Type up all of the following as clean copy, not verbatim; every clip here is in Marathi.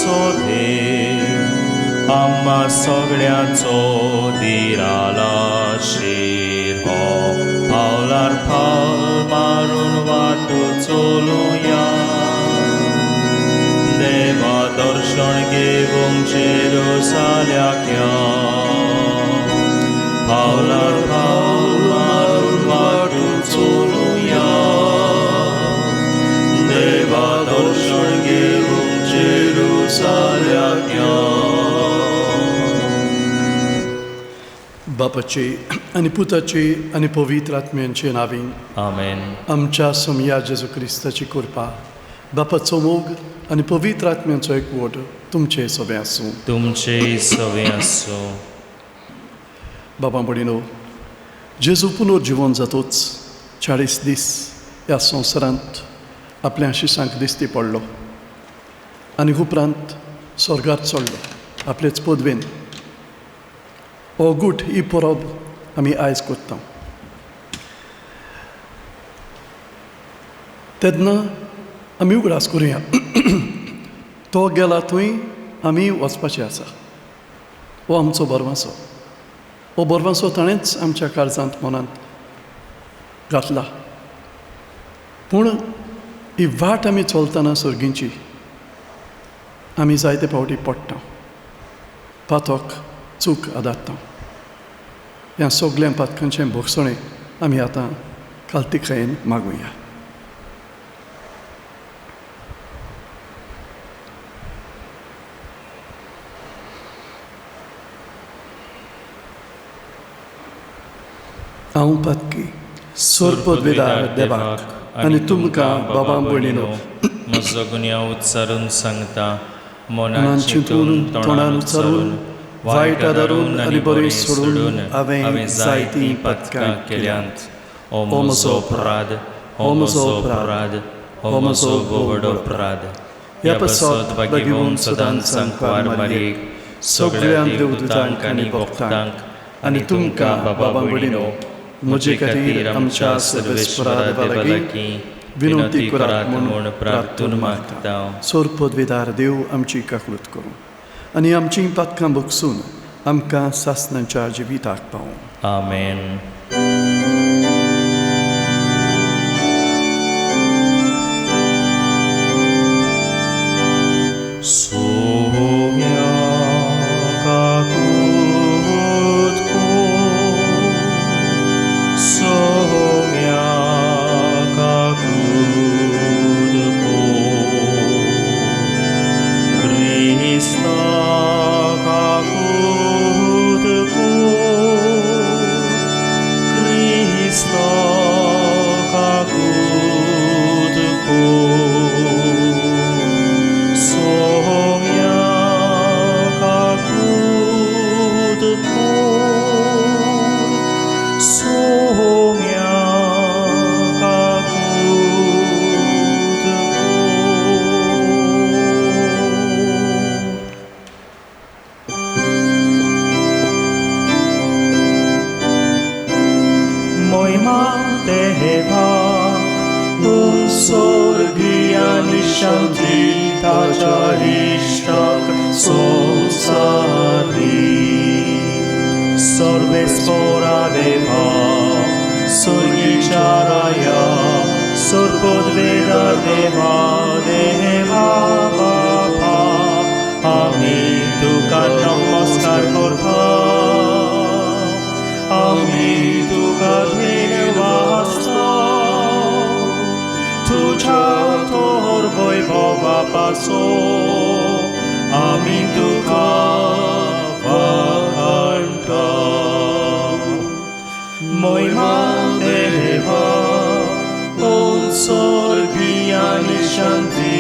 सोदे आम्हा सगळ्यांचो दिराला शीर हो पावलार पावल मारून वाटो चलुया देवा दर्शन घेवंक जेरुसाल्याक या पावलार पावल मारून वाटो चलुया देवा दर्शन घेवंक जेरुसाल्याक या बापाचे आनी पुताचे आनी पवित्र आत्म्यांचे नांवीन आमेन. आमच्या सोमया जेजू क्रिस्ताची कृपा बापाचो मोग आनी पवित्र आत्म्यांचो एकवट तुमचे सगळे आसूं. तुमचे सवे आसूं. बाबा भयणीनो, जेजू पुनर्जीवन जातूच 40 दीस ह्या संवसारांत आपल्या शिशांक दिश्टी पडलो आनी उपरांत स्वर्गांत चडलो आपलेच पदवेन. हो गूट ही परब आमी आयज करता. तेन्ना आमी उगडास करुया तो गेला थंय आमी वचपाचें आसा. हो आमचो बरवासो. हो बरवासो ताणेंच आमच्या काळजांत मनांत घातला. पूण ही वाट आमी चलतना सर्गींची आमी जायते फावटी पडटा, पातोक चूक आदारता. ह्या सगळ्या पातकांचें भोगसणें आमी आतां काल्तिकायेन मागुया. हांव पातकी सोरपदवेदार देवाक आनी तुमकां बाबा भयणीनो म्हजो गुन्यांव उच्चारून सांगता. मनान मनान चिंतून तोंडान उच्चारून वायट आदारून आनी बरें सोडून हांवें जायतीं पातकां केल्यांत. हो म्हजो अपराध, हो म्हजो अपराध, हो म्हजो व्हड अपराध. ह्या पसत भागिवून सदांच सांकवार मारीक सगळ्या देवदूतांक आनी भक्तांक आनी तुमकां बाबा भयणीनो म्हजे खातीर आमच्या सर्वेस्परा देवा लागीं विनंती करात म्हूण प्रार्थून मागता. सोरपदवेदार देव आमची काकूळट करूं आनी आमचीं पातकां भोगसून आमकां सासणांच्या जिविताक पावूं. आमेन. सोम्या काकूट कोर, सोम्या काकूट कोर, क्रिस्ता काकूट कोर, क्रिस्ता काकूट कोर, सोम्या काकूट कोर, सोम्या काकूट कोर. Moima teheva un sorgiani shantita charishtak sonsari sorvespora deva sorgicharaya sorpodveda deva deva baba ami tuka namaskar korta ami tuka dhynevasta तुझ्या थोर वैभवा पासो आमी तुका वखाणटा. मोहिमा देवा ओन स्वर्गीयानी शांती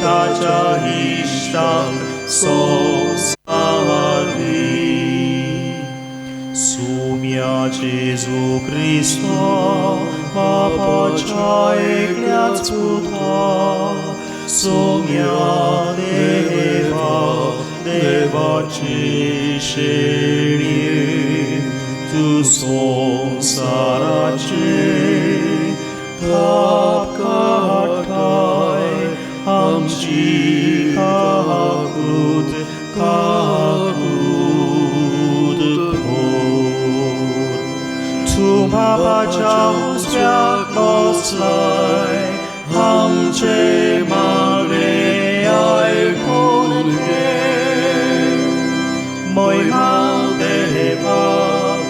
ताच्या इश्टांक सोंसारी. सोम्या जेजू क्रिस्ता बापाच्या एकल्याच पुता सोम्या देवा देवाची शेळये तू संसाराचे पाप काटाय आमची काकू बापाच्या उजव्याक बसलाय, आमचे मागणे ऐकून घे. महिमा देवाक,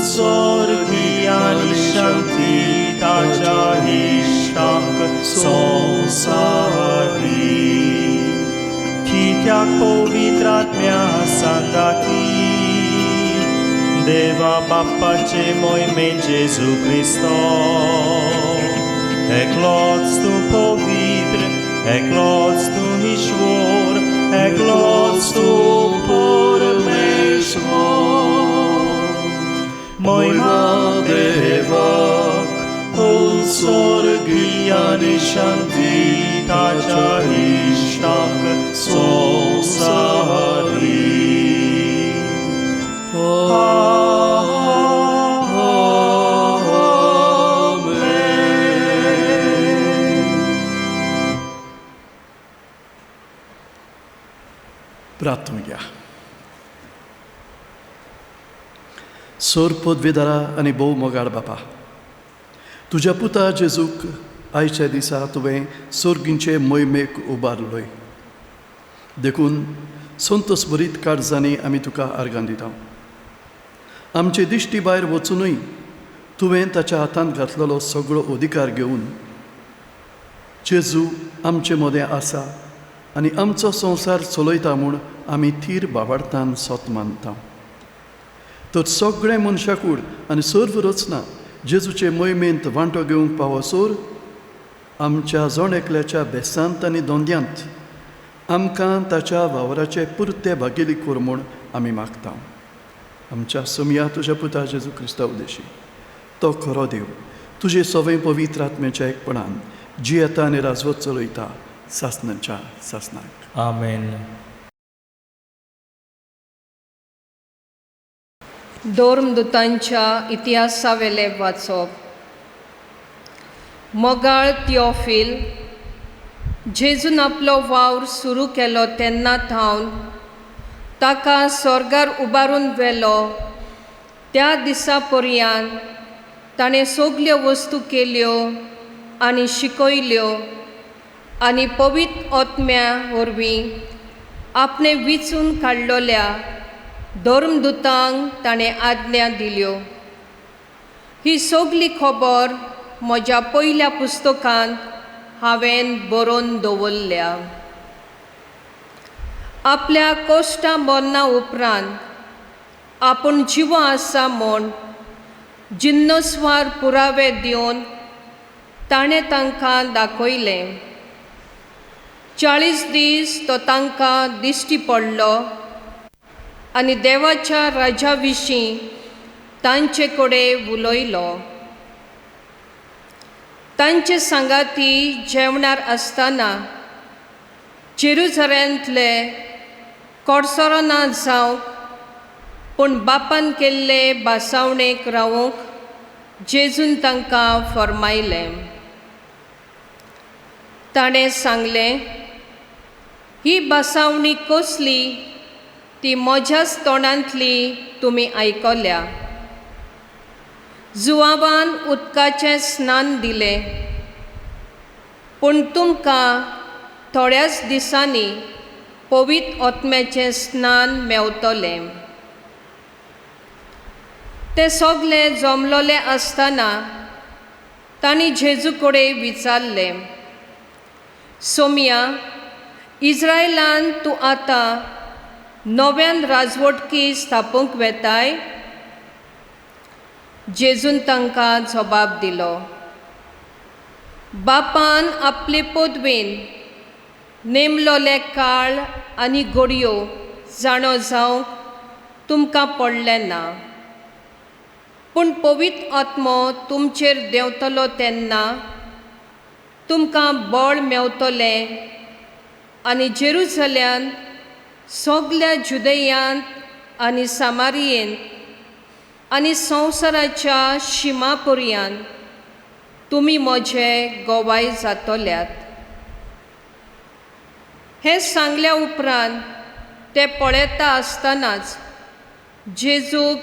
स्वर्गी आणि शांती ताच्या इष्टाक संसारी. कित्याक पवित्र आत्म्या सांगाती, देवा बापाचे मोहिमे जेजू क्रिस्तो. एकलोच तू पवित्र, एकलोच तू ईश्वर, एकलोच तू परमेश्वर. महिमा देवाक, स्वर्गी आणि शांती ताच्या इष्टाक संसारी. प्रार्थना घ्या. सोर पदवीदारा आनी भोव मोगाळ बापा, तुज्या पुता जेजूक आयच्या दिसा तुवें सर्गींचे मोहिमेक उबारलोय. देखून संतोश भरीत काळजांनी आमी तुका आर्गां दिता. आमचे दिश्टी भायर वचूनय तुवें ताच्या हातांत घातलेलो सगळो अधिकार घेवन जेजू आमचे मदें आसा आनी आमचो संवसार चलयता म्हूण आमी थीर बाबार्थान सोत मानता. तर सगळे मनशाकूड आनी सर्व रचना जेजूचे मोहिमेंत वांटो घेवंक पावसोर आमच्या जण एकल्याच्या बेसांत आनी दोंद्यांत आमकां ताच्या वावराचे पुर्ते भागेली कोर म्हूण आमी मागता. आमच्या समिया तुज्या पुता जेजू क्रिस्ता उदेशी तो खरो देव तुजे सवय पवित्र आत्म्याच्या एकपणान जियेता आनी राजवत चलयता सासणाच्या सासणाक. आमेन. धर्मदूतांच्या इतिहासावेले वाचप. मोगाळ थियोफील, जेजून आपलो वावर सुरू केलो तेन्ना थावन ताका स्वर्गार उबारून व्हेलो त्या दिसा पर्यंत ताणें सगल्यो वस्तू केल्यो आनी शिकयल्यो आनी पवित्र आत्म्या वरवीं आपणे विचून काडलोल्या धर्मदूतांक ताणें आज्ञा दिल्यो. ही सगली खबर म्हज्या पयल्या पुस्तकांत हांवें बरोवन दवरल्या. आपल्या कोश्टा मरणा उपरांत आपूण जिवो आसा म्हूण जिन्नस्वार पुरावे दिवन ताणें तांकां दाखयलें. 40 दीस तो तांकां दिश्टी पडलो आनी देवाच्या राजा विशीं तांचे कडेन उलयलो. तांचे सांगाती जेवणार आसतना जेरुसलेमांतले कोडसोरां जावंक पूण बापान केल्ले बासावणेक रावूंक जेजून तांकां फर्मायलें. ताणें सांगलें, ही बासावणी कसली ती म्हज्याच तोंडांतली तुमी आयकल्या. जुवावान उदकाचें स्नान दिलें, पूण तुमकां थोड्याच दिसांनी पवित्र आत्म्याचें स्नान मेवतलें. ते सगळे जमलोले आसतना तांणी जेजू कडेन विचारलें, सोमिया, इस्रायेलांत तूं आतां नव्यान राजवटकी स्थापूंक वेताय? जेजून तांकां जबाब दिलो, बापान आपले पदवेन नेमलोले काळ आनी घडयो जाणो जावंक तुमकां पडलें ना. पूण पवित्र आत्मो तुमचेर देंवतलो तेन्ना तुमकां बळ मेवतलें आनी जेरुसलेमांत, सगल्या जुदेयांत आनी सामारियेंत आनी संवसाराच्या शिमा पर्यंत तुमी म्हजे गवाय जातल्यात. हें सांगल्या उपरांत ते पळयता आसतनाच जेजूक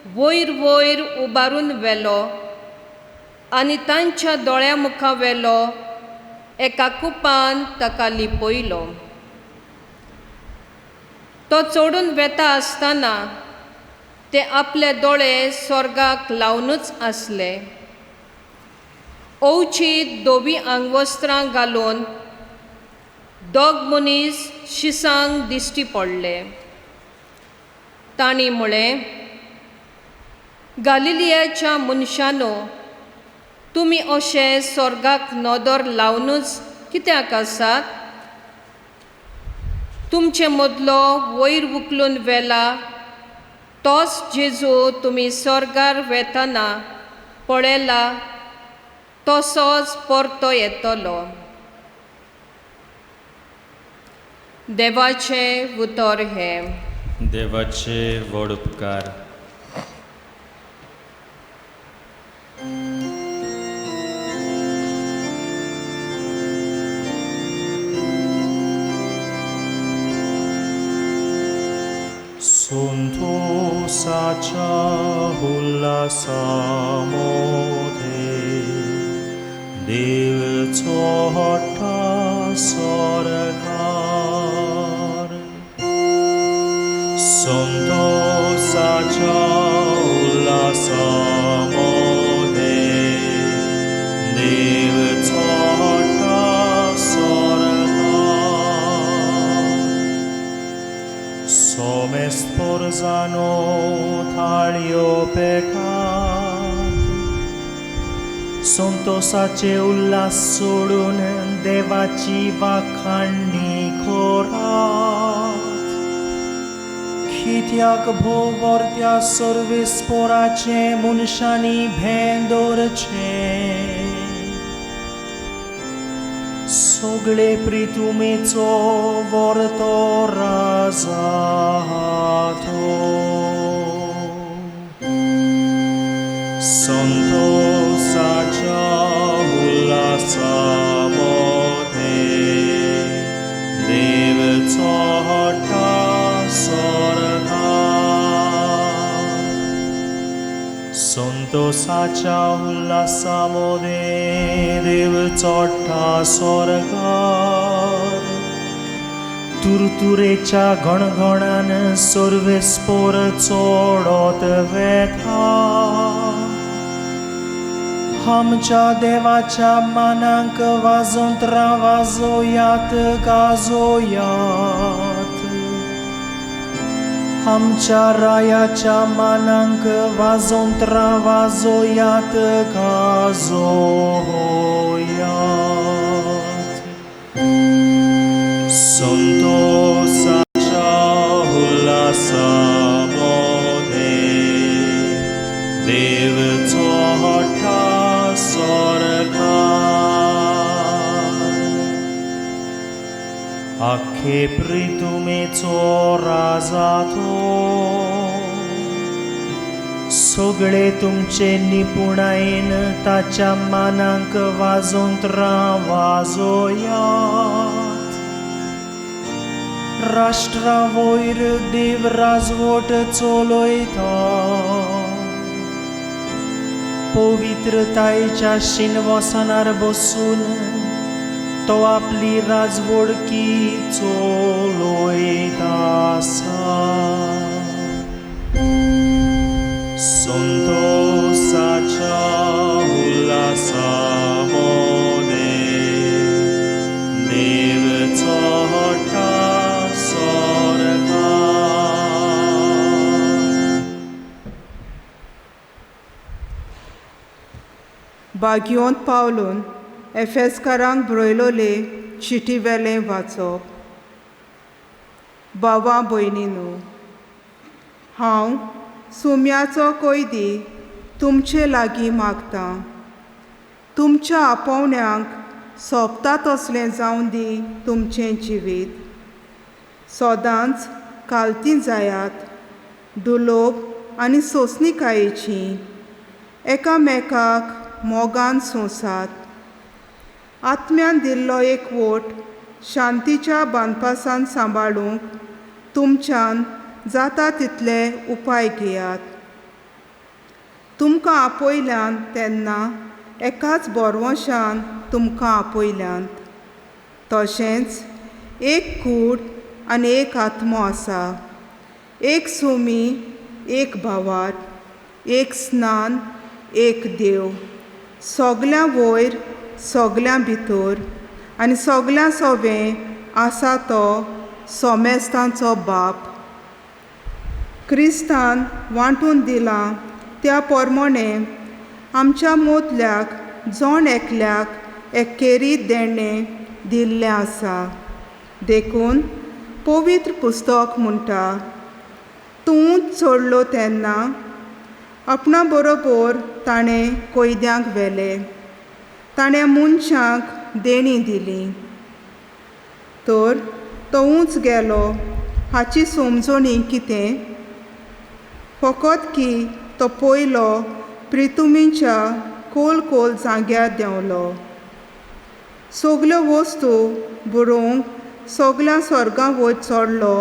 वयर वयर उबारून व्हेलो आनी तांच्या दोळ्या मुखां व्हेलो एका कुपान ताका लिपयलो. तो चोडून वेता आसतना ते आपले दोळे स्वर्गाक लावनूच आसले. ओवचीत धोबी आंगवस्त्रां घालून दोग मनीस शिसांक दिश्टी पडले. तांणी म्हळें, गालिलियाच्या मनशांनो, तुमी अशे स्वर्गाक नदर लावनूच कित्याक आसात? तुमचे मदलो वयर उखलून व्हेला तोच जेजू तुमी स्वर्गार वेतना पळयला तसोच परतो येतलो. देवाचें उतर हें. देवाचे व्हड उपकार. संतोषाच्या उल्हासामध्ये देव चोहटा स्वर्गार. संतोषाच्या उल्हासामध्ये देव चोहटा स्वर्गार. Some sporzano थाळ्यो पेटात, संतोषाचे उल्हास सोडून देवाची वाखाणणी खोरात. कित्याक भोवरत्या सर्वेस्पोराचे मनशांनी भें दवरचे. सगळे प्रितुमेचो वर्तो राजा तो. संतोषाच्या उल्हासामध्ये देव चोहटा स्वर्गार. संतोषाच्या उल्हासामध्ये देव चोडटा स्वर्गार. तुरतुरेच्या गणगणान सर्वेस्पोर चोडोत वेता. आमच्या देवाच्या मानांक वाजोंत्रा वाजोयात गाजोयात. आमच्या रायाच्या मानांक वाजोंत्रा वाजोयात गाजोयात. संतोषाच्या उल्हासामध्ये देव चोहटा स्वर्गार. आखे प्रितुमेचो राजा तो. सगळे तुमचे निपुणायेन ताच्या मानांक वाजोंत्रा वाजोयात. राष्ट्रा वयर देव राजवट चलयता. पवित्रतायेच्या सिंहासनार बसून तो आपली राजवडकी चलयता आसा. संतोषाच्या उल्हासामध्ये देव चोहटा स्वर्गार. बागयोंत पावलून एफेसकारांक बरयलोले चिटी वेलें वाचप. भावां भयणींनो, हांव सुम्याचो कैदी तुमचे लागीं मागतां. तुमच्या आपोवण्यांक सोबता तसलें जावं दी तुमचें जिवीत. सदांच कालतीं जायात, दुलोप आनी सोंसणीकायेचीं. एकामेकाक मोगान सोंसात. आत्म्यान दिल्लो एकवोट शांतीच्या बांदपासान सांबाळूंक तुमच्यान जाता तितले उपाय घेयात. तुमकां आपयल्यान तेन्ना एकाच बोरवंशान तुमकां आपयल्यान. तशेंच एक कूड आनी एक आत्मो आसा, एक सोमी, एक भावार, एक स्नान, एक देव, सोगल्या वयर, सोगल्या भितर आनी सोगल्या सोबें आसा तो सोमेस्तांचो बाप. क्रिस्तान वांटून दिलां त्या पोरमोणें आमच्या मोदल्याक जोण एकल्याक एक्केरीत देणें दिल्लें आसा. देखून पवित्र पुस्तक म्हणटा, तूं चडलो तेन्ना आपणा बरोबर ताणें कोयद्यांक व्हेले, ताणें मनशांक देणी दिली. तर तो उंच गेलो हाची समजणी कितें? फकत की तो पयलो प्रितुमीच्या खोल जाग्यार देंवलो. सगल्यो वस्तू बरोवंक सगल्या स्वर्गा वयर चडलो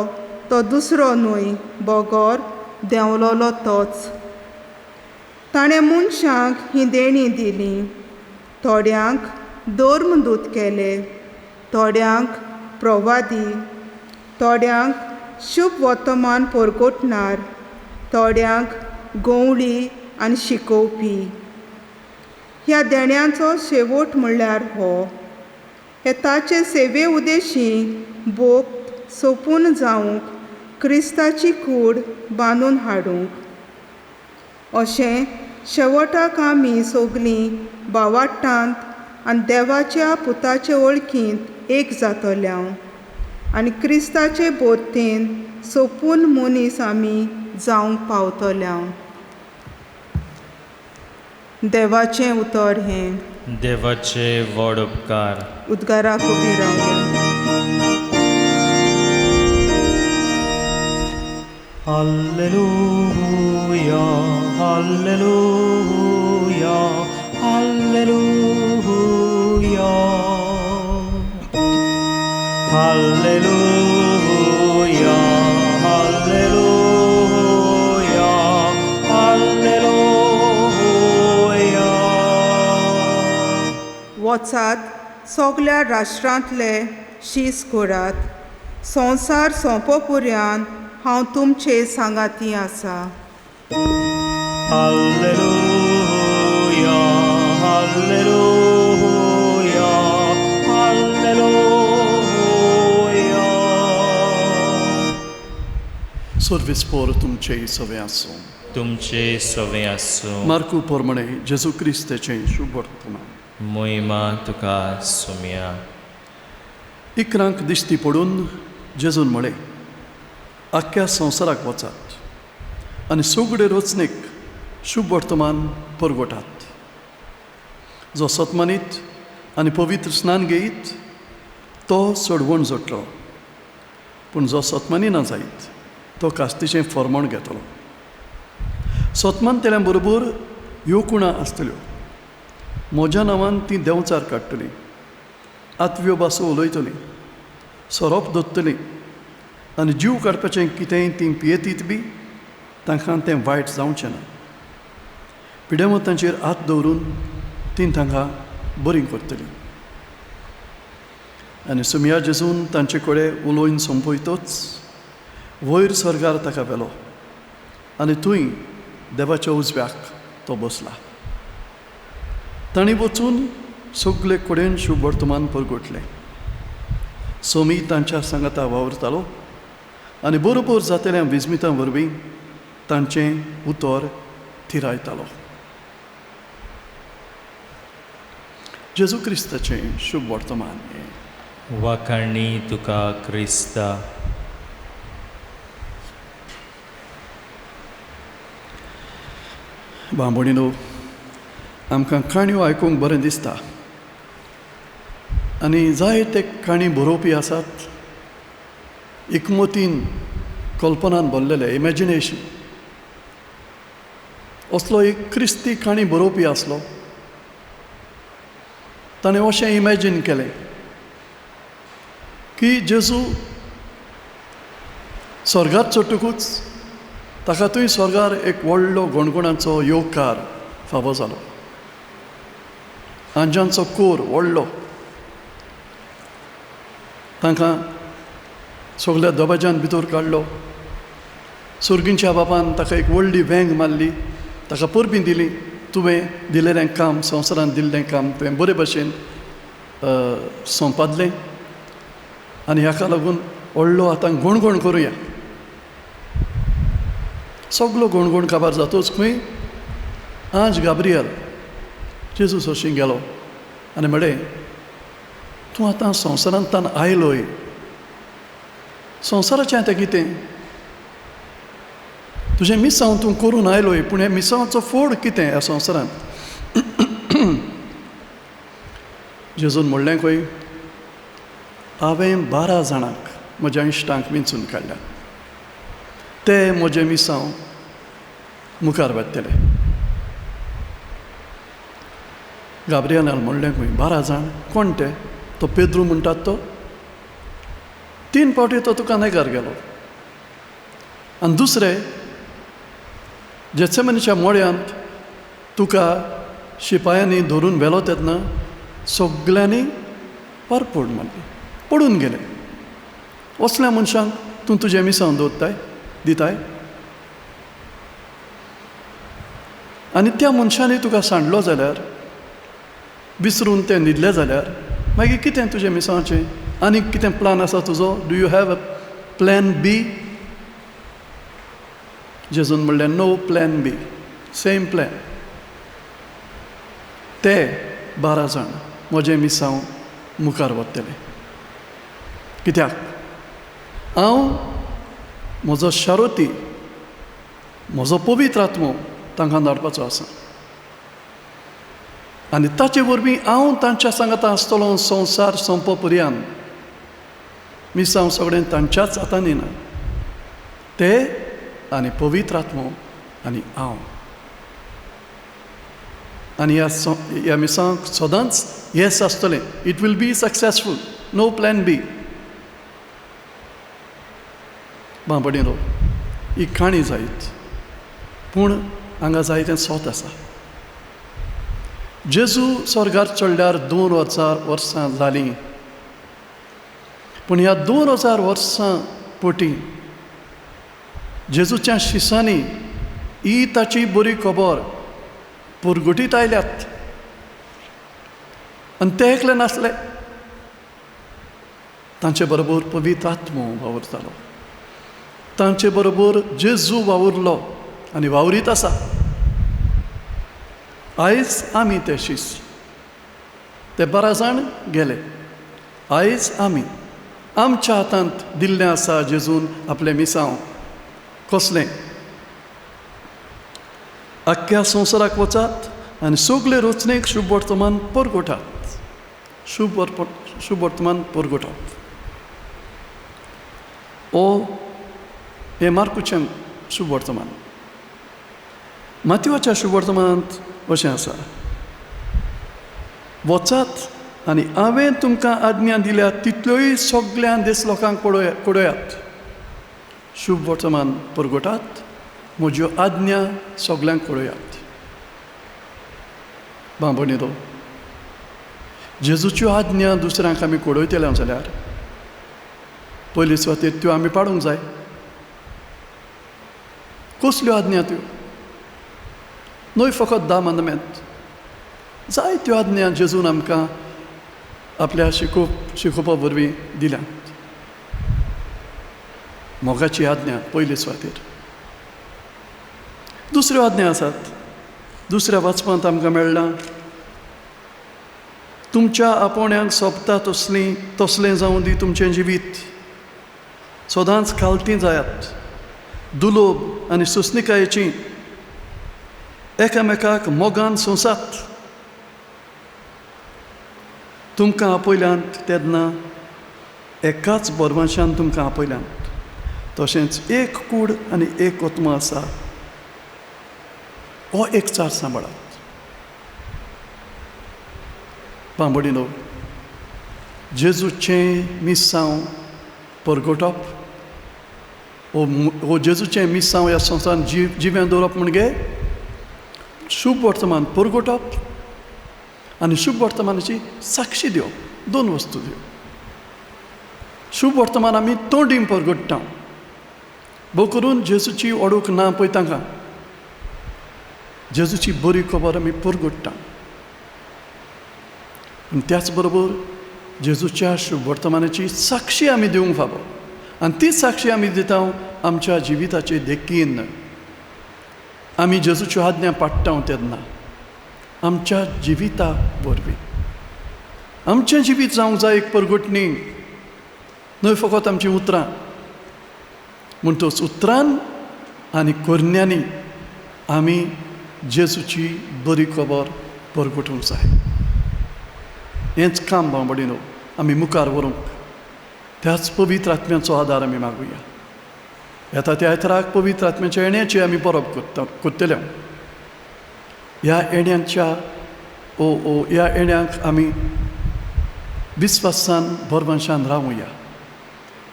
तो दुसरो न्हय, बोगोर देंवलोलो तोच. ताणें मनशांक ही देणी दिली. थोड्यांक धर्मदूत केले, थोड्यांक प्रवादी, थोड्यांक शुभ वर्तमान परगोटणार, थोड्यांक गवळी आनी शिकोवपी. ह्या देण्यांचो शेवट म्हणल्यार हो, हे ताचे सेवे उदेशी भोग सोंपून जावंक क्रिस्ताची कूड बांदून हाडूंक. अशें शेवटाक आमी सगलीं भावार्थांत आनी देवाच्या पुताचे वळखींत एक जातोल्या आनी क्रिस्ताचे बोरतेन सोंपून मनीस आमी जावंक पावतल्या. देवाचें उतर हें. देवाचे व्हड उपकार. उद्गाराक उबी रावया. Alleluia, Alleluia, Alleluia. Alleluia, Alleluia, Alleluia. वचात सगल्या राष्ट्रांतले शीस करात. संवसार सोंपोपर्यान हांव तुमचे सांगाती आसा. Alleluia, Alleluia, Alleluia. सर्विस्पोर तुमचे सवे आसूं. तुमचे सवे आसूं. मार्कू पोरमणे जेजू क्रिस्ताचें शुभ वर्तमान. मोहिमा तुका सुम्या. इकरांक दिश्टी पडून जेजून म्हळें, आख्ख्या संवसाराक वचात आनी सगळे रचनेक शुभ वर्तमान परगोटात. जो सतमानीत आनी पवित्र स्नान घेयत तो चडवण जोडटलो, पूण जो सतमानी ना जायत तो कास्तीचें फर्मण घेतलो. सतमान तेल्या बरोबर ह्यो कुणां आसतल्यो. म्हज्या नांवान तीं देंवचार काडटलीं, आत्व्यो भासो उलयतलीं, सोरोप धरतलीं आनी जीव काडपाचें कितेंय तीं पियेतीत बी तांकां तें वायट जावचें ना. पिडेमतांचेर हात दवरून तीं तांकां बरीं करतलीं. आनी सुमया जेजून तांचे कडेन उलोवन संपयतोच वयर स्वर्गार ताका व्हेलो आनी थंय देवाच्या उजव्याक तो बसला. तांणी वचून सगळे कडेन शुभ वर्तमान परगोटलें. सोमी तांच्या सांगाता वावरतालो आनी बरोबर जातल्या विजमितां वरवीं तांचें उतर थिरायतालो. जेजू क्रिस्ताचें शुभ वर्तमान. वाखाणणी तुका क्रिस्ता. बांबोणीनो, आमकां काणयो आयकूंक बरें दिसता आनी जायते काणी बरोवपी आसात एकमतीन कल्पनान भरलेले, इमॅजिनेशन. असलो एक क्रिस्ती काणी बरोवपी आसलो. ताणें अशें इमॅजीन केलें की जेजू स्वर्गांत चडटकूच ताका थंय स्वर्गार एक व्हडलो गणगणाचो येवकार फावो जालो. आंजांचो कोर व्हडलो तांकां सगल्या दबाज्यान भितर काडलो. सुर्गींच्या बापान ताका एक व्हडली वेंग मारली, ताका परबीं दिली. तुवें दिलेलें काम, संवसारान दिल्लें काम तुवें बरे भशेन संपादलें आनी हाका लागून व्हडलो आतां गुणगुण करुया. सगलो गुणगुण काबार जातूच खंय आज गाब्रियल जेजूस हरशीं गेलो आनी म्हळें, तूं आतां संवसारांतल्यान आयलोय, संवसाराचें आतां कितें? तुजें मिसांव तूं करून आयलोय, पूण हे मिसांवाचो फोड कितें ह्या संवसारांत? जेजून म्हणलें खंय, हांवें 12 जाणांक म्हज्या इश्टांक वेंचून काडल्या, ते म्हजें मिसांव मुखार व्हरतले. गाब्रियलान म्हणलें खंय, 12 जाण कोण ते? तो पेद्रू म्हणटात तो. 3 फावटी तो तुका नेगार गेलो. आनी दुसरें, जेसेमनीच्या मोळ्यांत तुका शिपायांनी धरून व्हेलो तेन्ना सगल्यांनी पारपड मारली, पडून गेले. असल्या मनशांक तूं तुजें मिसांव दवरताय, दिताय? आनी त्या मनशांनी तुका सांडलो जाल्यार, विसरून तें न्हिदलें जाल्यार मागीर कितें तुजें मिसांवाचें? आनी कितें प्लान आसा तुजो? Do you have a plan B? जेजून म्हणलें, no plan B, same plan. ते 12 जाण म्हजें मिसांव मुखार व्हरतले. कित्याक? हांव म्हजो शारोती, म्हजो पवित्र आत्मो तांकां धाडपाचो आसा. आनी ताचे वरवीं हांव तांच्या सांगाता आसतलो संवसार सोंपो पर्यंत. मिसांव सगळें तांच्याच हातांनी ना, ते आनी पवित्र आत्मो आनी हांव. आनी ह्या मिसांवाक सदांच येस आसतलें. It will be successful. No plan B. बांबडीलो, ही काणी जायत, पूण हांगा जायतें सोत आसा. जेजू स्वर्गार चडल्यार 2000 वर्सां जालीं, पूण ह्या 2000 वर्सां पोटी जेजूच्या शिसांनी ही ताची बरी खबर पुरगुटीत आयल्यात. आनी ते एकले नासले, तांचे बरोबर पवित्र आत्मो वावुरतालो, तांचे बरोबर जेजू वावुरलो आनी वावरीत आसा. आयज आमी ते शीस, ते 12 जाण गेले. आयज आमी आमच्या हातांत दिल्लें आसा जेजून आपलें मिसांव. कसलें? आख्ख्या संवसाराक वचात आनी सगळे रचनेक शुभ वर्तमान परगटात. शुभ वर्तमान परगटात. हे मार्कुचें शुभ वर्तमान. माथ्यूवाच्या शुभ वर्तमानांत अशें आसा, वचात आनी हांवें तुमकां आज्ञा दिल्या तितल्योय सगळ्या देश लोकांक पळयात. शुभ वर्तमान परगटात, म्हज्यो आज्ञा सगळ्यांक कळयात. बांबणिरो, जेजूच्यो आज्ञा दुसऱ्यांक आमी कळयतले जाल्यार पयले सुवातेर त्यो आमी पाळूंक जाय. कसल्यो आज्ञा त्यो? न्हय फकत 10 mandaments. जायत्यो आज्ञा जेजून आमकां आपल्या शिकोवपा वरवीं दिल्या. मोगाची आज्ञा पयले सुवातेर. दुसऱ्यो आज्ञा आसात. दुसऱ्या वाचपांत आमकां मेळ्ळां, तुमच्या आपोण्याक सोबता तसलें जावं दी तुमचें जिवीत. सदांच खालतीं जायात, दुलोब आनी सुस्निकायेची, एकामेकाक मोगान सोंसात. तुमकां आपयल्यांत तेन्ना एकाच बोरमाशान तुमकां आपयल्यांत. तशेंच एक कूड आनी एक ओतमो आसा, हो एकचार सांबाळात. बांबडीनो, जेजूचें मिसांव परगटप, हो जेजूचें मिसांव ह्या संवसारांत जिवें दवरप म्हणजे शुभ वर्तमान परगटप आनी शुभ वर्तमानाची साक्षी दिवप, दोन वस्तू दिवप. शुभ वर्तमान आमी तोंडीन परगट्टा, भोव करून जेजूची ओडूक ना पळय तांकां जेजूची बरी खबर आमी परगट्टा. आनी त्याच बरोबर जेजूच्या शुभ वर्तमानाची साक्षी आमी दिवंक फावो, आनी ती साक्षी आमी दिता आमच्या जिविताचे देखीन. आमी जेजूच्यो आज्ञा पाळटा तेन्ना आमच्या जिविता वरवीं आमचें जिवीत जावंक जाय एक परगटणी, न्हय फकत आमचीं उतरां. म्हणटच उतरान आनी करण्यांनी आमी जेजूची बरी खबर परगटूंक जाय. हेंच काम भाव भयणीनो आमी मुखार व्हरूंक त्याच पवित्र आत्म्याचो आदार आमी मागुया. येता त्या आयताराक पवित्र आत्म्याच्या येण्याची आमी परब करतले. ह्या येण्याच्या ह्या येण्याक आमी विस्वासान भरवंशान रावुया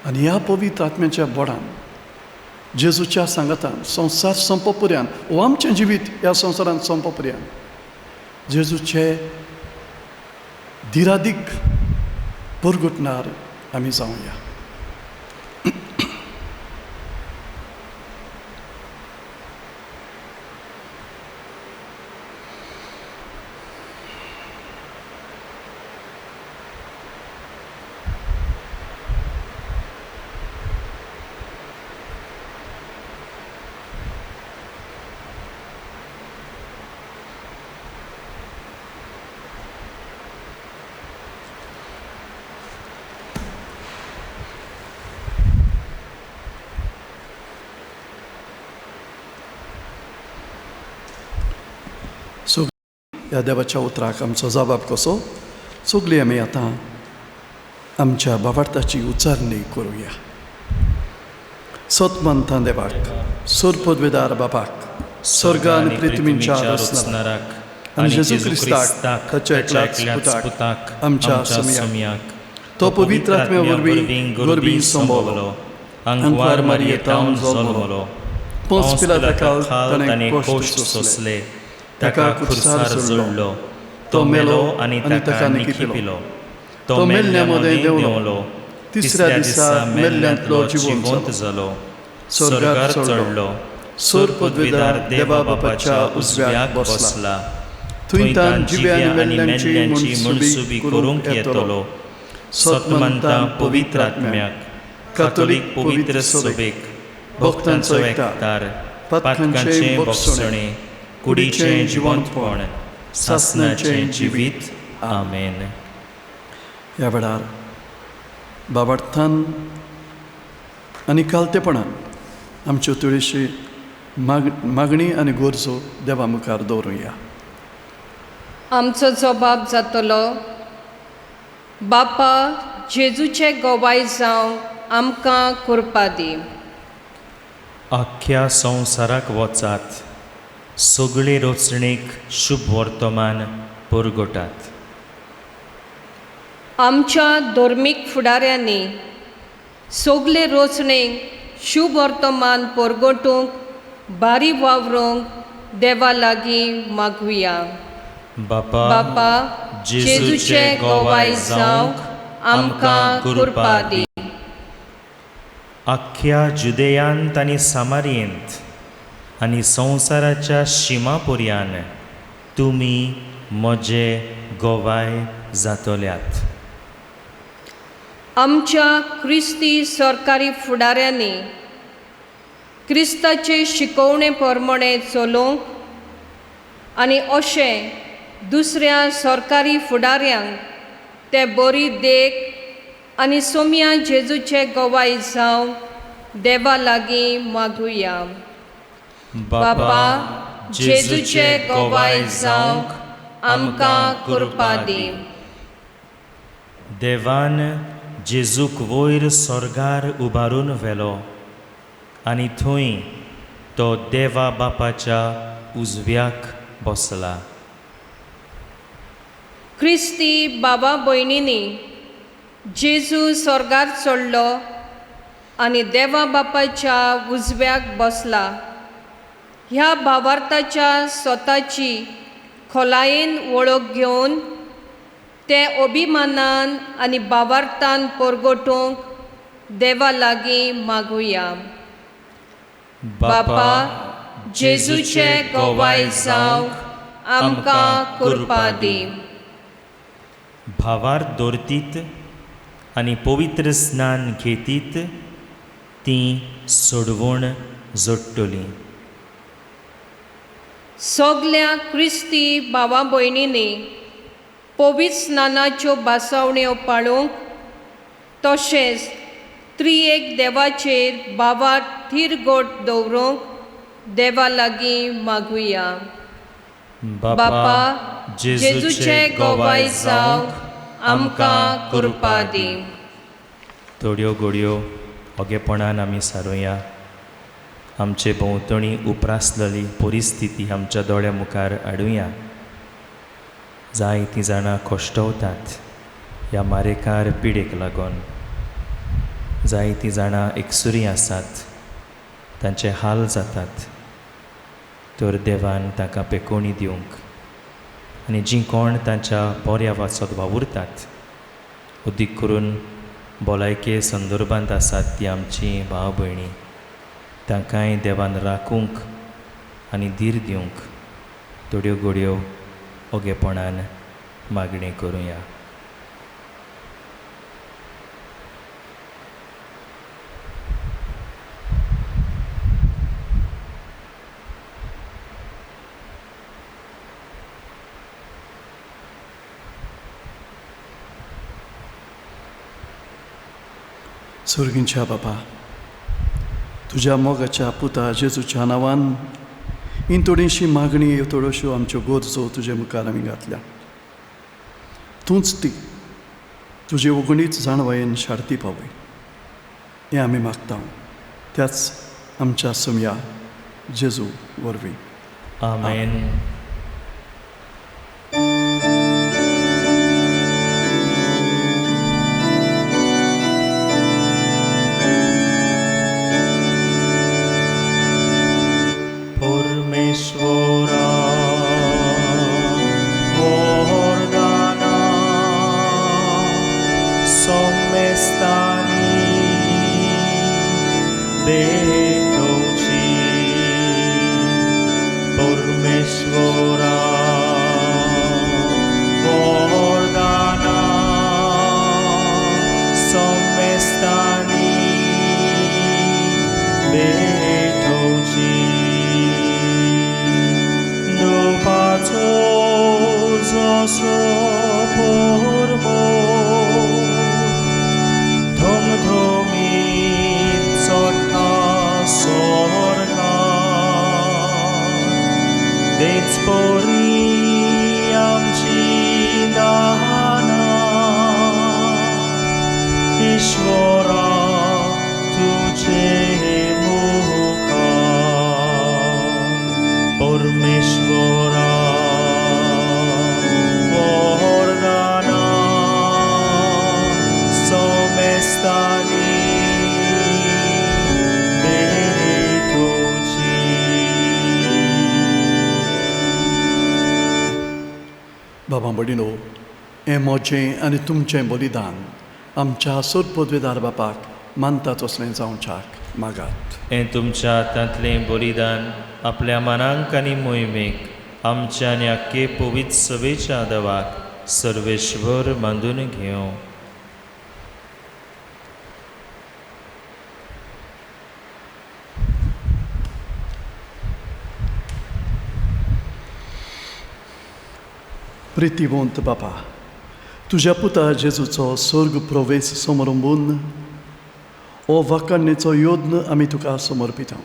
आनी ह्या पवित्र आत्म्याच्या बोडान जेजूच्या सांगातान संवसार सोंपो पर्यंत वो आमचें जिवीत ह्या संवसारांत सोंपो पर्यंत जेजूचे धिरादीक परगटणार आमी जावया. ह्या देवाच्या उतराक आमचो जबाब कसो, सगळीं आमी आतां आमच्या बाबार्थाची उचारणी करुया. सतमंता देवाक, सोरपदवेदार बाबाक, स्वर्ग आनी पृथ्वीच्या रचणाराक आनी जेजू क्रिस्ताक ताच्या एकल्याच पुताक आमच्या समियाक तो पवित्र आत्म्या वरवीं गरबी संभोवलो, अंकवार मारयेतावन जल्मलो, पोंस पिलाताका ताणें कोश्ट सोंसले, ताका खुर्सार जोडलो, तो मेलो आनी ताका निखिपिलो, तो मेल्ल्या मदें देंवलो, तिसऱ्या दिसा मेल्ल्यांतलो जिवंत जालो, स्वर्गार चडलो, सोर पदवीदार देवा बापाच्या उजव्याक बसला, थंय तान जिवे आनी मेल्ल्यांची मनसुबी करूंक येतलो. सतमंता पवित्र आत्म्याक, कातोलीक पवित्र सभेक, भक्तांचो एकठार, पातकांचे बक्षणे, कुडीचें जिवंतपण, सासणाचें जिवीत. आमेन. ह्या वेळार बाबार्थान आनी कालतेपणान आमच्यो तुळशी मागणी आनी गरजो देवा मुखार दवरुया. आमचो जबाब जातलो, बापा जेजूचे गोवाय जावं आमकां करपा दी. आख्या संवसाराक वचात, सगळे रचणेक शुभ वर्तमान परगटात. आमच्या धर्मीक फुडाऱ्यांनी सगळे रचणेक शुभ वर्तमान परगटूंक बारी वावरूंक देवा लागीं मागुया. बापा जेजूचे गोवाय जावंक आमकां करपा दी. आख्या जुदेयांत आनी सामारियेंत आनी संवसाराच्या शिमा पर्यान तुमी म्हजे गोवाय जातल्यात. आमच्या क्रिस्ती सरकारी फुडाऱ्यांनी क्रिस्ताचे शिकवणे प्रमाणे चलोवंक आनी अशें दुसऱ्या सरकारी फुडाऱ्यांक ते बरी देख आनी सोम्या जेजूचे गोवाय जावं देवा लागीं मागुया. बापा जेजूचे गोवाय जावंक आमकां करपा दी. देवान जेजूक वयर स्वर्गार उबारून व्हेलो आनी थंय तो देवा बापाच्या उजव्याक बसला. क्रिस्ती बाबा भयणींनी जेजू स्वर्गार चडलो आनी देवा बापाच्या उजव्याक बसला. ह्या भावार्थाच्या स्वताची खोलायेन वळख घेवन ते अभिमानान आनी भावार्थान परगटूंक देवा लागीं मागुया. बापा, जेजूचे गोवाय जावंक आमकां करपा दी. भावार दवरतीत आनी पवित्र स्नान घेतीत ती सोडवण जोडटली. सगल्या क्रिस्ती भावा भयणींनी पवित्र स्नानाच्यो बासावण्यो पाळूंक तशेंच त्रिएक देवाचेर भावार थिरगोट दवरूंक देवा लागीं मागुया. बापा, जेजूचे गोवाय जावंक आमकां करपा दी. थोड्यो घडयो ओगेपणान आमी सारुया. आमचे भोंवतणी उप्रासलेली परिस्थिती आमच्या दोळ्या मुखार हाडुया. जायतीं जाणां कश्टवतात ह्या मारेकार पिडेक लागून. जायतीं जाणां एकसुरी आसात, तांचे हाल जातात. तर देवान ताका पेकोवणी दिवंक आनी जीं कोण तांच्या बऱ्या वाचत वावुरतात, उदीक करून भलायके संदर्भांत आसात ती आमची भाव भयणी, तांकांय देवान राखूंक आनी धीर दिवंक थोड्यो घडयो ओगेपणान मागणी करुया. सुर्गींच्या बापा, तुज्या मोगाच्या पुता जेजूच्या नांवान हीं थोडीशी मागणी थोड्योश्यो आमच्यो गोरजो तुजे मुखार आमी घातल्या. तूंच ती तुजे उगणीच जाणवयेन शार्ती पावय हें आमी मागता. त्याच आमच्या सुमया जेजू वरवीं. आमेन. बाबा भयणीनो, हें मोजें आनी तुमचें बलिदान आमच्या सोदपदवेदार बापाक मानता तसलें जावच्याक मागात. हें तुमच्या हातांतलें बलिदान आपल्या मनांक आनी मोहिमेक आमच्या आनी आख्खे पवित्र सभेच्या देवाक सर्वेश्वर बांदून घेवं. प्रितीवंत बापा, तुज्या पुता जेजूचो स्वर्ग प्रवेश समारंभून हो वाकाणणेचो योद्न आमी तुका समर्पिता.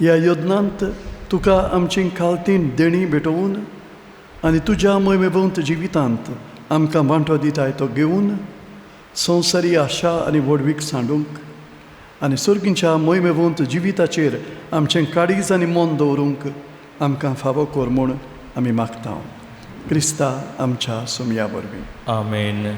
ह्या योजनांत तुका आमची खालतीन देणी भेटोवन आनी तुज्या मोहिमेवंत जिवितांत आमकां वांटो दिताय तो घेवन संवसारी आशा आनी वडवीक सांडूंक आनी सर्गींच्या मोहिमेवंत जिविताचेर आमचें काळीज आनी मन दवरूंक आमकां फावो कर म्हूण आमी मागता. क्रिस्ता आमच्या सुमया वरवीं. आमेन.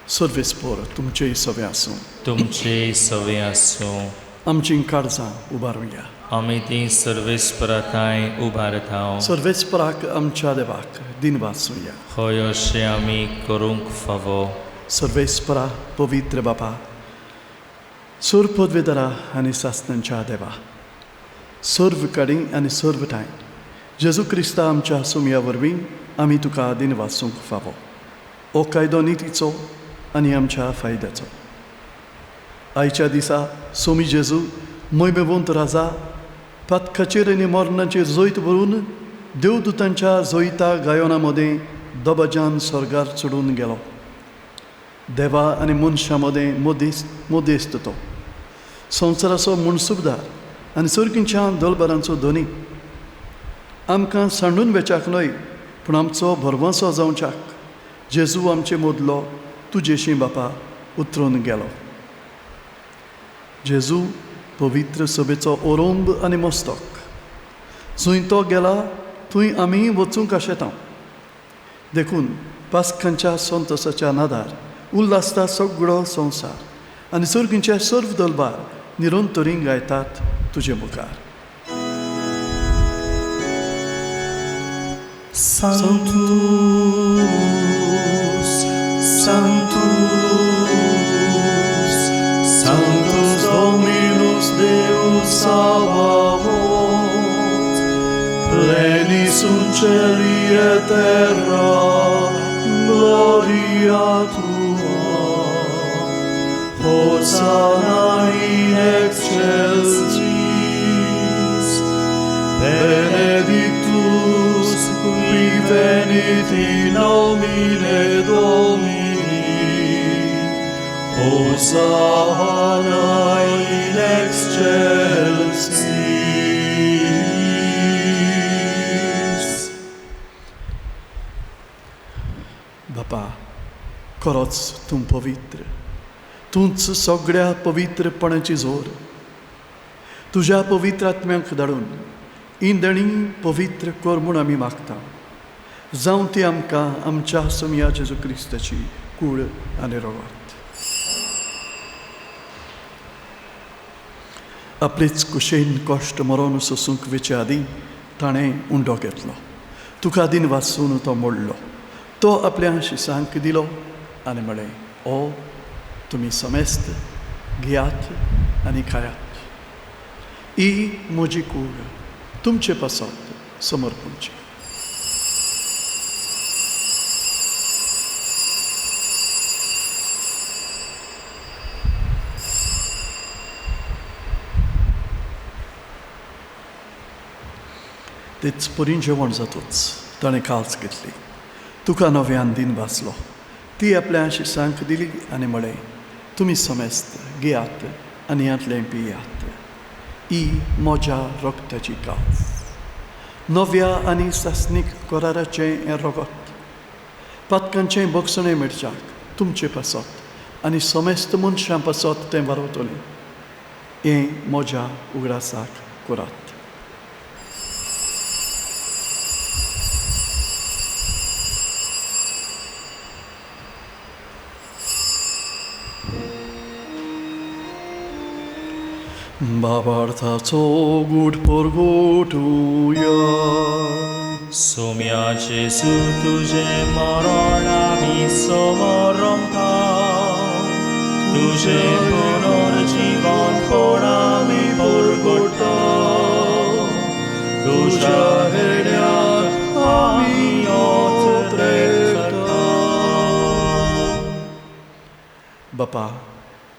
सर्वेस्पोर तुमचेय सवे आसूं. तुमचे सवे आसूं. आमचीं काळजां उबारूया. आमी ती सर्वेस्पराताय उबारत हांव. सर्वेस्पराक आमच्या देवाक दिन वाचूया. होय अशें आमी करूंक फावो. सर्वेस्परा पवित्र बापा, सोर पदवेदारा आनी सासणांच्या देवा, सर्व काडी आनी सर्व टायम जेजू क्रिस्ता आमच्या सुमया वरवीं आमी तुका दिन वाचूंक फावो. हो कायदो नितीचो आनी आमच्या फायद्याचो. आयच्या दिसा सोमी जेजू मोयमेवंत राजा पातकाचेर आनी मरणाचेर जोयत व्हरून देवदूतांच्या जोयता गायना मदें दबाजान स्वर्गार चडून गेलो. देवा आनी मनशां मदें मोदेस्त तो संवसाराचो मनसुबदार आनी सर्गींच्या दलबारांचो धनी. आमकां सांडून वेचाक न्हय पूण आमचो भरवंसो जावच्याक जेजू आमचे मोदलो तुजेशी बापा उतरून गेलो. जेजू पवित्र सभेचो ओरोंब आनी मस्तक. जंय तो गेला थंय आमी वचूंक आशेतां. देखून पास्कांच्या संतोसाच्या नादार उल्हासता सगळो संवसार आनी सर्गींचे सर्व दलबार निरंतरी गायतात तुजे मुखार. Sanctus, Sanctus, Sanctus Dominus Deus Sabaoth, plenis sunt celi et terra, gloria tua. Hosanna in excelsis, benedictus qui venit in nomine Domini. Hosanna in excelsis. बापा, खरोच तूं पवित्र. तूंच सगळ्या पवित्रपणाची जोर. तुज्या पवित्र आत्म्याक धाडून इंदणी पवित्र कर म्हूण आमी मागता. जावं ती आमकां आमच्या सुमया जेजू क्रिस्ताची कूड आनी रगत. आपलेच कुशेन कश्ट मरोन सोसूंक वेचे आदीं ताणें उंडो घेतलो. तुका दिन वाचून तो मोडलो. तो आपल्या शिसांक दिलो आनी म्हळें, ओ तुमी समेस्त घेयात आनी खायात. ही म्हजी कूड तुमचे पासत समर्पणची. तेच परीन जेवण जातूच ताणें काल्स घेतली. तुका नव्यान दिन वाचलो. ती आपल्या शिसांक दिली आनी म्हळें, तुमी समेस्त घेयात आनी ह्यांतलें पियात. ही म्हज्या रगताची कास. नव्या आनी सासणीक कराराचें हें रगत. पातकांचें बक्षणें मेळच्याक तुमचे पासत आनी समेस्त मनशां पासत तें वारवतलें. हें म्हज्या उगडासाक करात. बाबार्थाचो गूढ परगोटुया. सोम्या जेजू तुझे मरण आमी समरमता. तुझे पुनर्जीवनपण आमी परगोडटा. तुझ्या हेड्याक आमी ओत रेखता. बापा,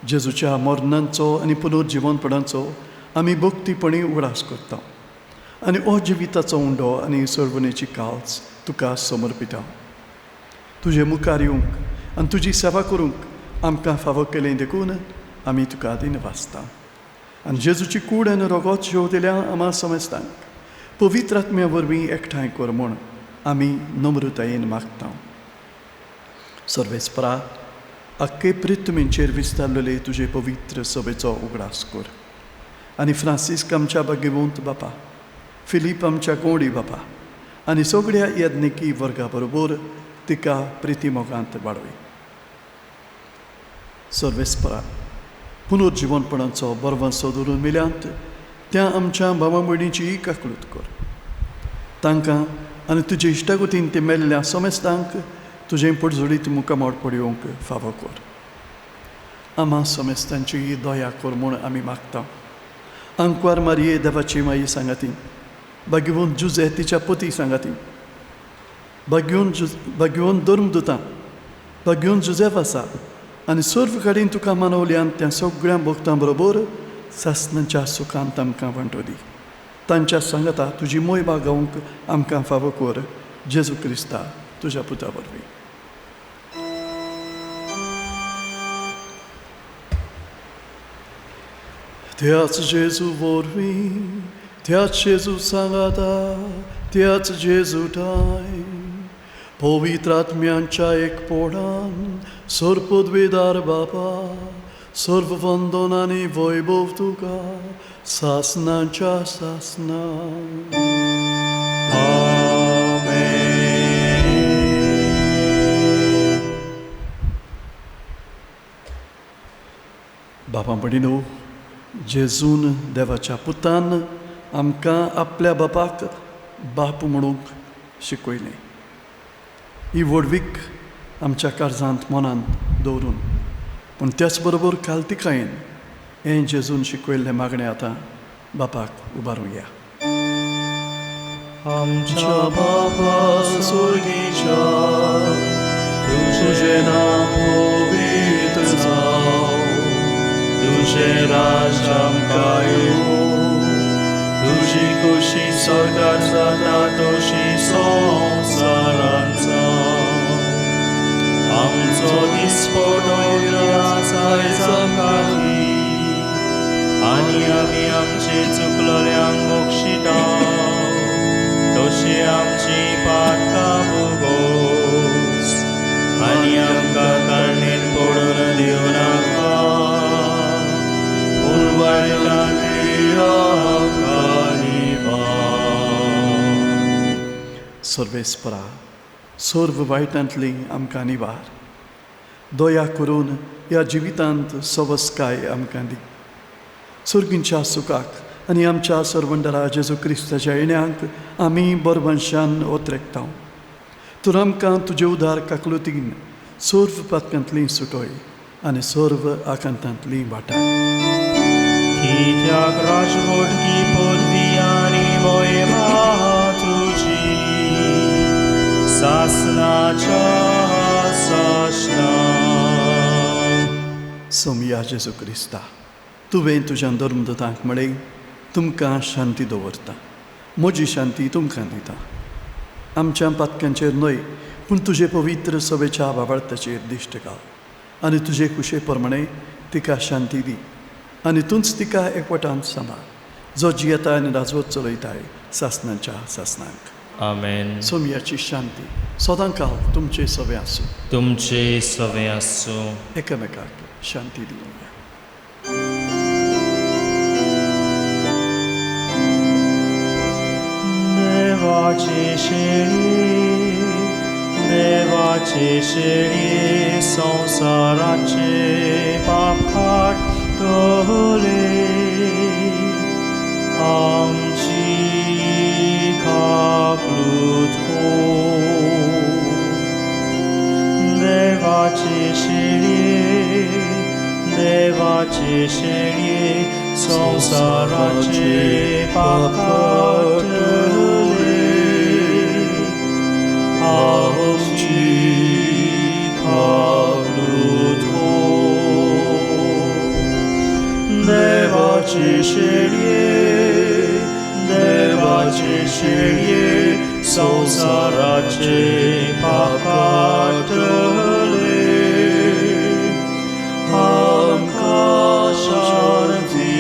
जेजूच्या मरणांचो आनी पुनर्जीवनपणाचो आमी भक्तीपणी उगडास करता आनी हो जिविताचो उंडो आनी सर्वनेची काल्स तुका समर्पिता. तुजे मुखार येवंक आनी तुजी सेवा करूंक आमकां फावो केलें देखून आमी तुका दिन वाचता. आनी जेजूची कूड आनी रगत जेवतल्या आम्हा समेस्तांक पवित्र आत्म्या वरवीं एकठांय कर म्हूण आमी नम्रतायेन मागता. सर्वेस्परा, आख्खे पृथ्वीचेर विस्तारलेले तुजे पवित्र सभेचो उगडास कर. आनी फ्रांसीस्क आमच्या भाग्यवंत बापा, फिलीप आमच्या कोडी बापा आनी सगळ्या यज्ञिकी वर्गा बरोबर तिका प्रिती मोगांत वाडय. सर्वेस्परा, पुनर्जीवनपणाचो बरवंसो दवरून मिल्यांत त्या आमच्या भावां भयणीची काकूळट कर. तांकां आनी तुजे इश्टागतीन ते मेल्ल्या समेस्तांक तुजें पडझडीत मुखामोड पडयोंक फावो कर. आम्हा समेस्तांची दया कर म्हूण आमी मागता. आंकवार मारये देवाची माई सांगाती, भाग्यवन जुजे तिच्या पती सांगाती, भाग्यवन धर्मदुतां, भाग्यवन जुजेफ आसा आनी सर्व कडेन तुका मानवल्यान त्या सगळ्या भक्तां बरोबर सासणाच्या सुखांत आमकां वांटोदी. तांच्या सांगता तुजी मोय बागावंक आमकां फावो कर. जेजू क्रिस्ता तुज्या पुता वरवीं. त्याच जेजू वरवीं, त्याच जेजू सांगाता, त्याच जेजू ठाय पवित्र आत्म्यांच्या एकपणान सर्वपदवेदार बापा, सर्व वंदन आनी वैभव तुका सासणाच्या सासना. बाबा भयणीनो, जेजून देवाच्या पुतान आमकां आपल्या बापाक बाप म्हणूंक शिकयलें. ही वडवीक आमच्या काळजांत मनांत दवरून, पूण त्याच बरोबर काल्तिकायेन हें जेजून शिकयल्लें मागणें आतां बापाक उबारूया. आमच्या बापा स्वर्गीच्या, तुझें नांव पवित्र जावं, तुझें राज आमकां येवं, तुजी खुशी स्वर्गांत जाता तशी संवसारांत जावं. आमचो दिसपडो आज आमकां दी, आनी आमी आमचे चुकलोल्यांक मोक्षिता, तशी आमची पातकां भोगोस, आनी आमकां काळणेन पडून दिवं नाका, पूण वायटांतली आमकां निवार. सर्वेस्परा, सर्व वायटांतली आमकां निवार. दया करून ह्या जिवितांत सवस्काय आमकां दी. सर्गींच्या सुखाक आनी आमच्या सर्वंडरा जेजू क्रिस्ताच्या येण्याक आमी बरवंशान ओतरेकता. तर आमकां तुजे उदार काकलुतीन सर्व पातकांतली सुटोय आनी सर्व आकांतांतली वाटाय. कित्याक राजवटकी पदवी आनी मोहिमा तुजी सासणाच्या सासना. सोमया जेजू क्रिस्ता, तुवें तुज्या धर्मदूतांक म्हणलें तुमकां शांती दवरता, म्हजी शांती तुमकां दिता. आमच्या पातकांचेर न्हय पूण तुजे पवित्र सवेच्या बाबाळताचेर दिश्ट घाल आनी तुजे कुशे प्रमाणे तिका शांती दी. आनी तूंच तिका एकवटान सांबाळ, जो जियेता आनी राजवत चलयताय सासणाच्या सासणांक. आमेन. सोमयाची शांती सदांकाल तुमचे सवे आसूं. तुमचे सवे आसूं. एकामेकाक शांती दिवया. देवाचे शेळी संसाराचे पाप काडटले, आमची काकलूत कर. देवाचे शेळी संसाराचे पाप काडटले, आमची काकलूत कर. देवाचे शेळये संसाराचे पाप काडटले, आमकां शांती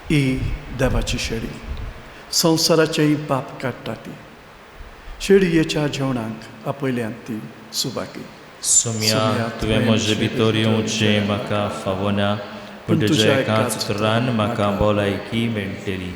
ही देवाची शेळी संवसाराचेय पाप काडटा ती. शेळयेच्या जेवणाक आपयल्यान ती सुबाकी. सुम्या तुवें म्हजे भितर येवचें म्हाका फावना पूण तुज्या एकाच उतरान म्हाका भलायकी मेळटली.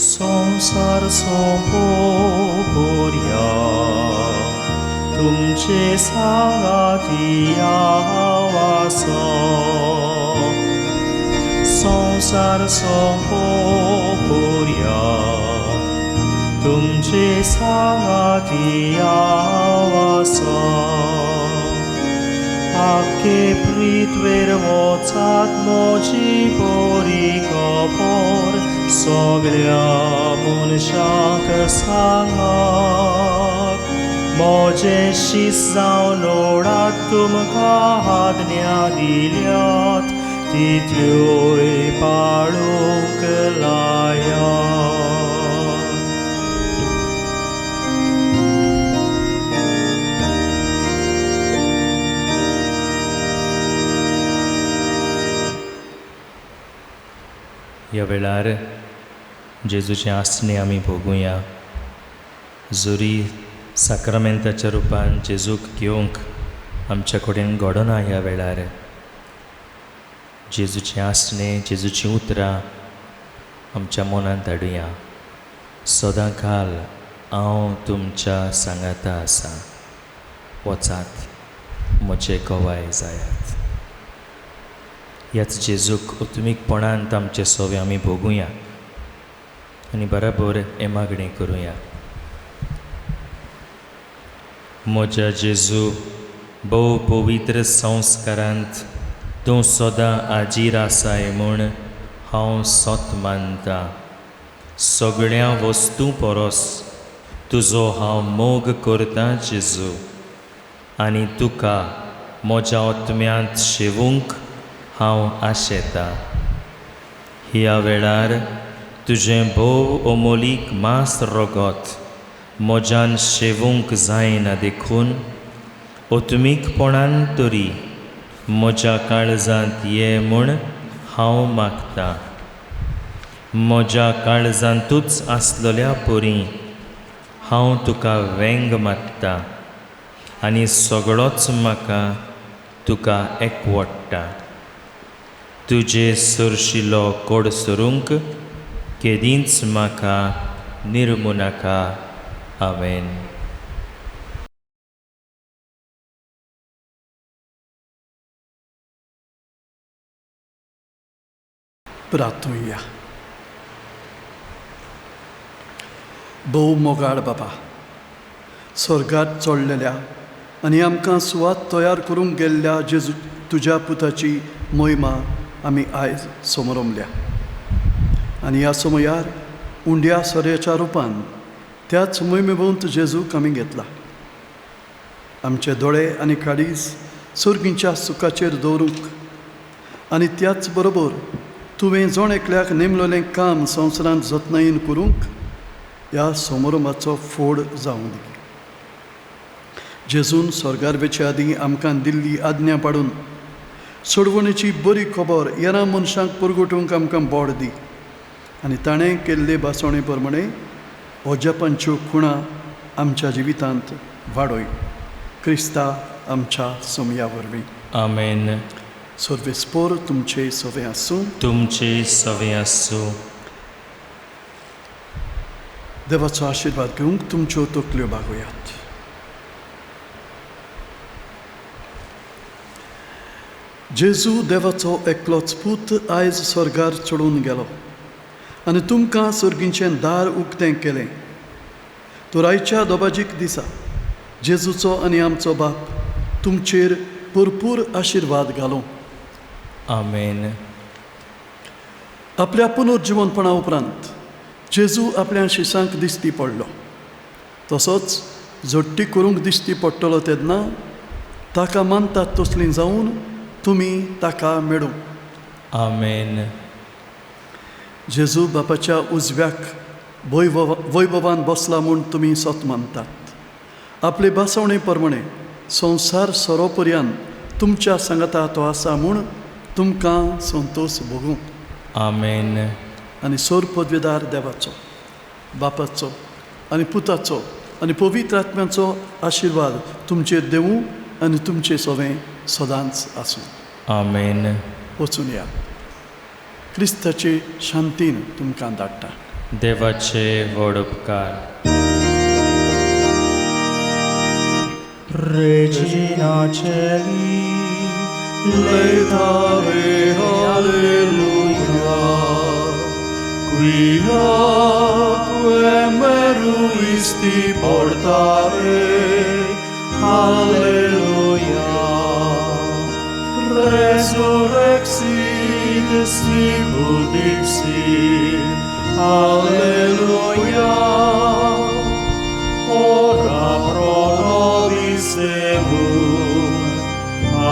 संसार सोंपोऱ्या तुमचे सांगाती आवासो. संसार सोंपोऱ्या तुमचे सांगाती आवासो. आख्खे पृथ्वीर वचात म्हजी बरी खबर सगळ्या मनशांक सांगात. म्हजे शीस जावन ओडात तुमकां आज्ञा दिल्यात तितल्योय पाळूंक लायात. ह्या वेळार जेजूचें आसणें आमी भोगुया. जोरी साक्रामेंताच्या रुपान जेजूक घेवंक आमच्या कडेन घडों ना ह्या वेळार जेजूचें आसणें, जेजूचीं उतरां आमच्या मनांत हाडुया. सदांकाल हांव तुमच्या सांगाता आसां, वचात म्हजे गवाय जायात. ह्याच जेजूक उत्मीकपणांत आमचे सोवे आमी भोगुया आनी बराबर हे मागणी करुया. म्हज्या जेजू, भोव पवित्र संस्कारांत तूं सदां हाजीर आसाय म्हूण हांव सत मानतां. सगळ्या वस्तू परस तुजो हांव मोग करतां जेजू, आनी तुका म्हज्या आत्म्यांत शेवूंक हांव आशेतां. ह्या वेळार तुजें भोव अमोलीक मास रगत म्हज्यान शेवूंक जायना देखून ओतमीकपणान तरी म्हज्या काळजांत ये म्हूण हांव मागतां. म्हज्या काळजांतूच आसलेल्या परी हांव तुका वेंग मात्तां आनी सगळोच म्हाका तुका एकवडटा. तुजे सरशिलो कोड सरूंक केदींच म्हाका निर्मू नाका. आमेन. प्रार्थुया. भोव मोगाळ बाबा, स्वर्गांत चडलेल्या आनी आमकां सुवात तयार करूंक गेल्ल्या जेजू तुज्या पुताची महिमा आमी आयज समोरमल्या. आनी ह्या समयार उंड्या सोऱ्याच्या रुपान त्याच मोहिमेवंत जेजूक आमी घेतला. आमचे दोळे आनी काळीज सुर्गीच्या सुखाचेर दवरूंक आनी त्याच बरोबर तुवें जोण एकल्याक नेमलेलें काम संवसारांत जतनायेन करूंक ह्या समारंभाचो फोड जावं दी. जेजून स्वर्गार वेचे आदीं आमकां दिल्ली आज्ञा पाडून सोडवणेची बरी खबर येणा मनशांक परगटूंक आमकां बोड दी. आनी ताणें केल्ले भासणे प्रमाणे ओजापांच्यो खुणां आमच्या जिवितांत वाडोय. क्रिस्ता आमच्या सोमया वरवीं. आमेन. सर्वेस्पोर तुमचे सवे आसूं. तुमचे सवे आसूं. देवाचो आशिर्वाद घेवंक तुमच्यो तकल्यो बागोयात. जेजू देवाचो एकलोच पूत आयज स्वर्गार चडून गेलो आनी तुमकां सर्गीचें दार उक्तें केलें. तोरायच्या दोबाजीक दिसा जेजूचो आनी आमचो बाप तुमचेर भरपूर आशिर्वाद घालूं. आमेन. आपल्या पुनर्जिवनपणा उपरांत जेजू आपल्या शिसांक दिसती पडलो. तसोच जोडटी करूंक दिसती पडटलो तेन्ना ताका मानतात तसलीं जावन तुमी ताका मेळूं. आमेन. जेजू बापाच्या उजव्याक वैभवान बसला म्हूण तुमी सत मानतात. आपले बासवणे प्रमाणे संवसार सोरोपर्यंत तुमच्या सांगाता तो आसा म्हूण तुमकां संतोश भोगूं. आमेन. आनी सोर पदवीदार देवाचो, बापाचो आनी पुताचो आनी पवित्र आत्म्याचो आशिर्वाद तुमचेर देवूं आनी तुमचें सगळें सदांच आसूं. आमेन. वचून या. क्रिस्ताचे शांतीन तुमकां धाडटा. देवाचे व्हड उपकार. Regina Celi, laetare alleluia, quiaque meruisti portare, alleluia, resurrexit sicut dixit, alleluia, ora pro nobis Deum,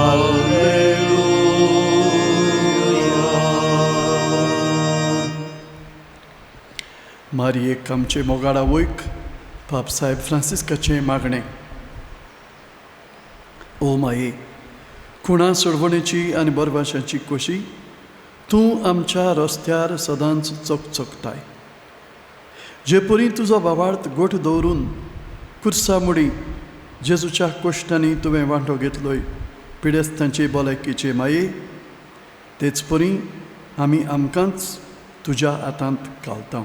alleluia. मारयेक आमचे मोगाडा वैक पाप साहेब फ्रांसिस्काचें मागणें. ओ माये, खुणा सोडवणेची आनी बरभाशाची खोशी तूं आमच्या रस्त्यार सदांच चकचकताय. जे परी तुजो बाबार्थ गोठ दवरून कुर्सा मुडी जेजूच्या कोश्टांनी तुवें वांटो घेतलोय पिडेस्तांचे भलायकेचे माये, तेच परी आमी आमकांच तुज्या हातांत घालता.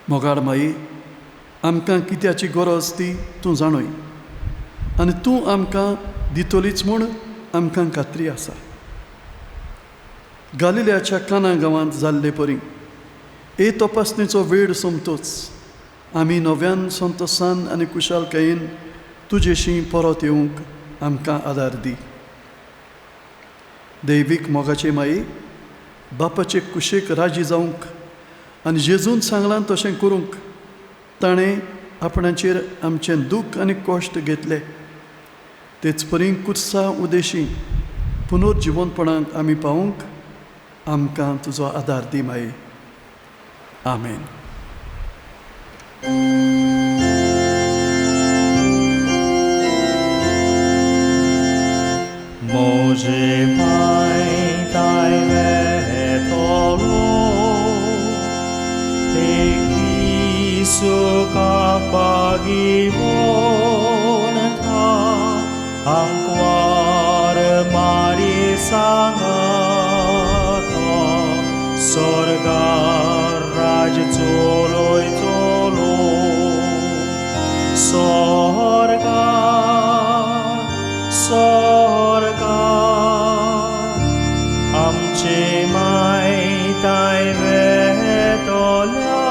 मोगाड माये, आमकां कित्याची गरज ती तूं जाणय आनी तूं आमकां दितलीच म्हूण आमकां खात्री आसा. गालिल्याच्या काना गांवांत जाल्ले परी हे तपासणेचो वेळ सोंपतोच आमी नव्यान संतोसान आनी कुशालकायेन तुजेशी परत येवंक आमकां आदार दी. दैवीक मोगाचे माये, बापाचे कुशेक राजी जावंक आनी जेजून सांगलां तशें करूंक ताणें आपणाचेर आमचें दूख आनी कश्ट घेतले. तेच परी कुर्सा उदेशी पुनर्जिवनपणांत आमी पावूंक आमकां तुजो आदार दी माये. आमेन. Moje mai tai vetolo, e Cristo capagi bonta, anquare mari sangata, sorga raj toloi tolo, sorga आमचे माय ताय वेतोल्या